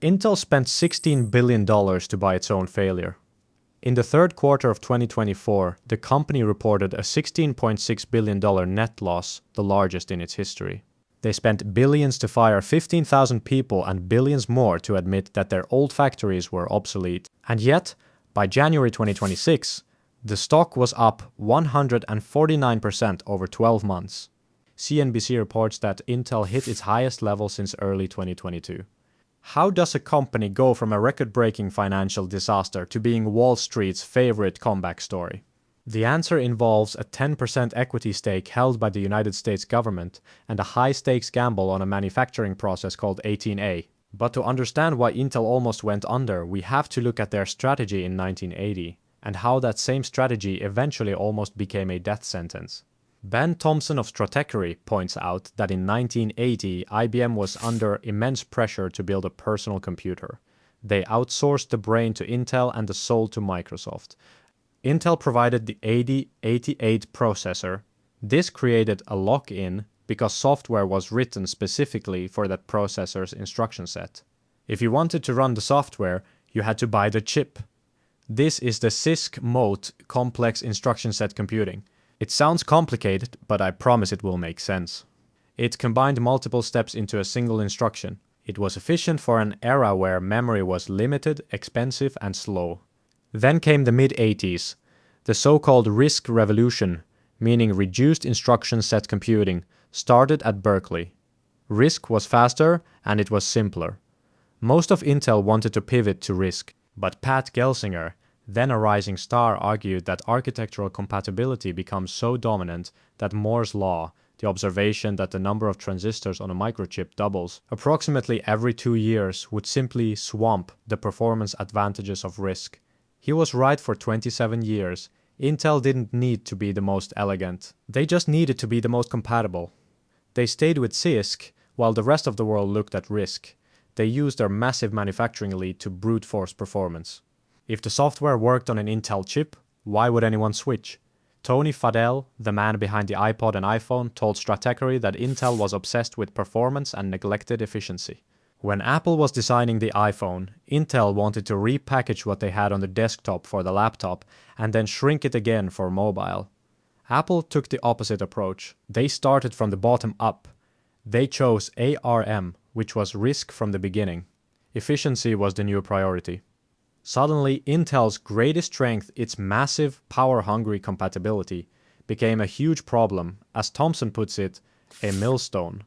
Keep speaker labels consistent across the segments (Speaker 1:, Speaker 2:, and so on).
Speaker 1: Intel spent $16 billion to buy its own failure. In the third quarter of 2024, the company reported a $16.6 billion net loss, the largest in its history. They spent billions to fire 15,000 people and billions more to admit that their old factories were obsolete. And yet, by January 2026, the stock was up 149% over 12 months. CNBC reports that Intel hit its highest level since early 2022. How does a company go from a record-breaking financial disaster to being Wall Street's favorite comeback story? The answer involves a 10% equity stake held by the United States government and a high-stakes gamble on a manufacturing process called 18A. But to understand why Intel almost went under, we have to look at their strategy in 1980 and how that same strategy eventually almost became a death sentence. Ben Thompson of Stratechery points out that in 1980, IBM was under immense pressure to build a personal computer. They outsourced the brain to Intel and the soul to Microsoft. Intel provided the 8088 processor. This created a lock-in because software was written specifically for that processor's instruction set. If you wanted to run the software, you had to buy the chip. This is the CISC-MOTE complex instruction set computing. It sounds complicated, but I promise it will make sense. It combined multiple steps into a single instruction. It was efficient for an era where memory was limited, expensive, and slow. Then came the mid-80s, the so-called RISC revolution, meaning reduced instruction set computing, started at Berkeley. RISC was faster and it was simpler. Most of Intel wanted to pivot to RISC, but Pat Gelsinger, then a rising star, argued that architectural compatibility becomes so dominant that Moore's law, the observation that the number of transistors on a microchip doubles approximately every 2 years, would simply swamp the performance advantages of RISC. He was right for 27 years. Intel didn't need to be the most elegant. They just needed to be the most compatible. They stayed with CISC while the rest of the world looked at RISC. They used their massive manufacturing lead to brute force performance. If the software worked on an Intel chip, why would anyone switch? Tony Fadell, the man behind the iPod and iPhone, told Stratechery that Intel was obsessed with performance and neglected efficiency. When Apple was designing the iPhone, Intel wanted to repackage what they had on the desktop for the laptop and then shrink it again for mobile. Apple took the opposite approach. They started from the bottom up. They chose ARM, which was RISC from the beginning. Efficiency was the new priority. Suddenly, Intel's greatest strength, its massive, power-hungry compatibility, became a huge problem, as Thompson puts it, a millstone.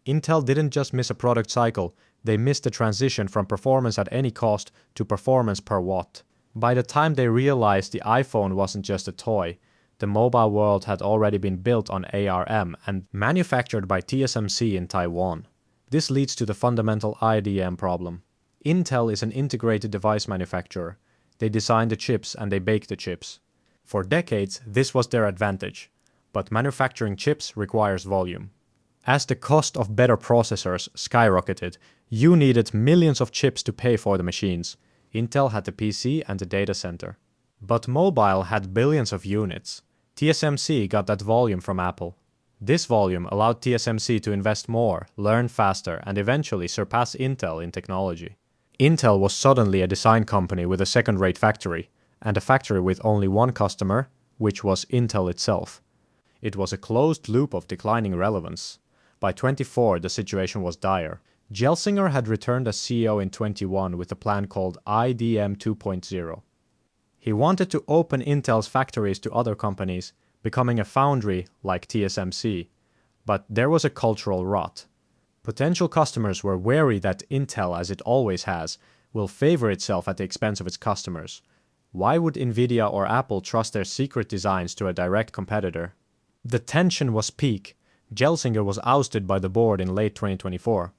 Speaker 1: Intel didn't just miss a product cycle, they missed the transition from performance at any cost to performance per watt. By the time they realized the iPhone wasn't just a toy, the mobile world had already been built on ARM and manufactured by TSMC in Taiwan. This leads to the fundamental IDM problem. Intel is an integrated device manufacturer. They design the chips and they bake the chips. For decades, this was their advantage. But manufacturing chips requires volume. As the cost of better processors skyrocketed, you needed millions of chips to pay for the machines. Intel had the PC and the data center. But mobile had billions of units. TSMC got that volume from Apple. This volume allowed TSMC to invest more, learn faster, and eventually surpass Intel in technology. Intel was suddenly a design company with a second-rate factory, and a factory with only one customer, which was Intel itself. It was a closed loop of declining relevance. By 24, the situation was dire. Gelsinger had returned as CEO in 21 with a plan called IDM 2.0. He wanted to open Intel's factories to other companies, becoming a foundry like TSMC. But there was a cultural rot. Potential customers were wary that Intel, as it always has, will favor itself at the expense of its customers. Why would Nvidia or Apple trust their secret designs to a direct competitor? The tension was peak. Gelsinger was ousted by the board in late 2024.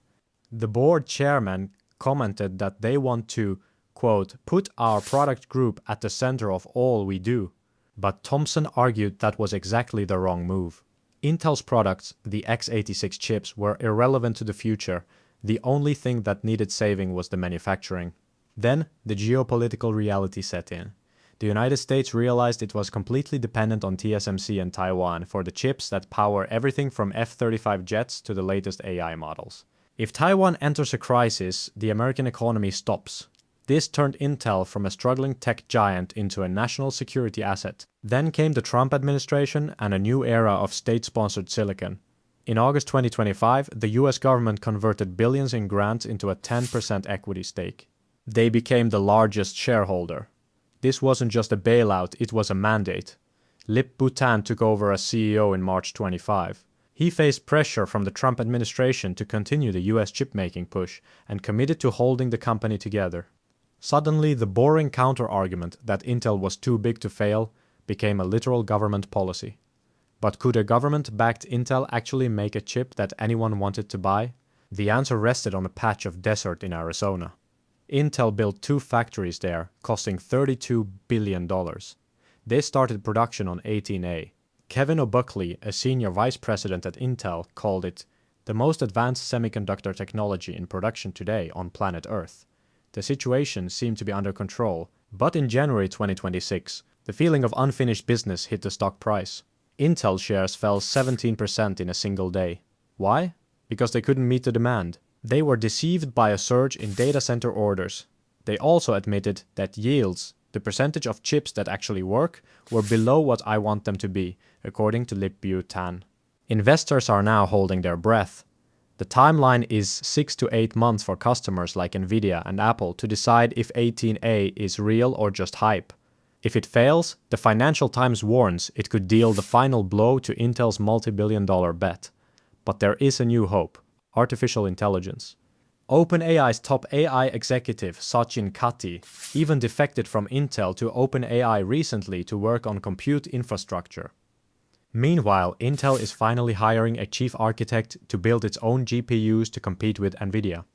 Speaker 1: The board chairman commented that they want to, quote, put our product group at the center of all we do. But Thompson argued that was exactly the wrong move. Intel's products, the x86 chips, were irrelevant to the future. The only thing that needed saving was the manufacturing. Then, the geopolitical reality set in. The United States realized it was completely dependent on TSMC and Taiwan for the chips that power everything from F-35 jets to the latest AI models. If Taiwan enters a crisis, the American economy stops. This turned Intel from a struggling tech giant into a national security asset. Then came the Trump administration and a new era of state-sponsored silicon. In August 2025, the US government converted billions in grants into a 10% equity stake. They became the largest shareholder. This wasn't just a bailout, it was a mandate. Lip Bhutan took over as CEO in March 25. He faced pressure from the Trump administration to continue the US chip-making push and committed to holding the company together. Suddenly, the boring counter-argument that Intel was too big to fail became a literal government policy. But could a government-backed Intel actually make a chip that anyone wanted to buy? The answer rested on a patch of desert in Arizona. Intel built 2 factories there, costing $32 billion. They started production on 18A. Kevin O'Buckley, a senior vice president at Intel, called it the most advanced semiconductor technology in production today on planet Earth. The situation seemed to be under control, but in January 2026, the feeling of unfinished business hit the stock price. Intel shares fell 17% in a single day. Why? Because they couldn't meet the demand. They were deceived by a surge in data center orders. They also admitted that yields, the percentage of chips that actually work, were below what I want them to be, according to Lip Bhutan. Investors are now holding their breath. The timeline is 6 to 8 months for customers like Nvidia and Apple to decide if 18A is real or just hype. If it fails, the Financial Times warns it could deal the final blow to Intel's multi-billion-dollar bet. But there is a new hope: artificial intelligence. OpenAI's top AI executive, Sachin Katti, even defected from Intel to OpenAI recently to work on compute infrastructure. Meanwhile, Intel is finally hiring a chief architect to build its own GPUs to compete with Nvidia.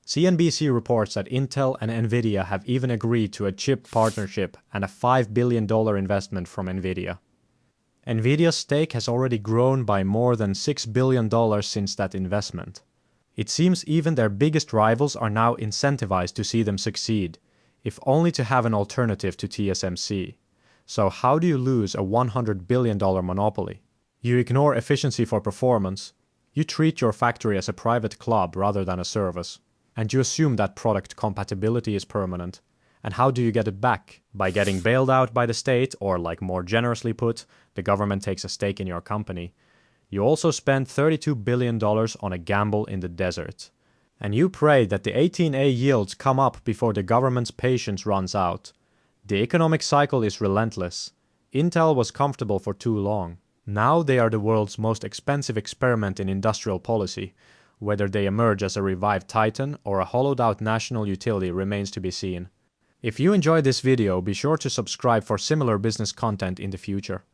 Speaker 1: CNBC reports that Intel and Nvidia have even agreed to a chip partnership and a $5 billion investment from Nvidia. Nvidia's stake has already grown by more than $6 billion since that investment. It seems even their biggest rivals are now incentivized to see them succeed, if only to have an alternative to TSMC. So how do you lose a $100 billion monopoly? You ignore efficiency for performance, you treat your factory as a private club rather than a service, and you assume that product compatibility is permanent. And how do you get it back? By getting bailed out by the state, or like more generously put, the government takes a stake in your company. You also spend $32 billion on a gamble in the desert. And you pray that the 18A yields come up before the government's patience runs out. The economic cycle is relentless. Intel was comfortable for too long. Now they are the world's most expensive experiment in industrial policy. Whether they emerge as a revived titan or a hollowed-out national utility remains to be seen. If you enjoyed this video, be sure to subscribe for similar business content in the future.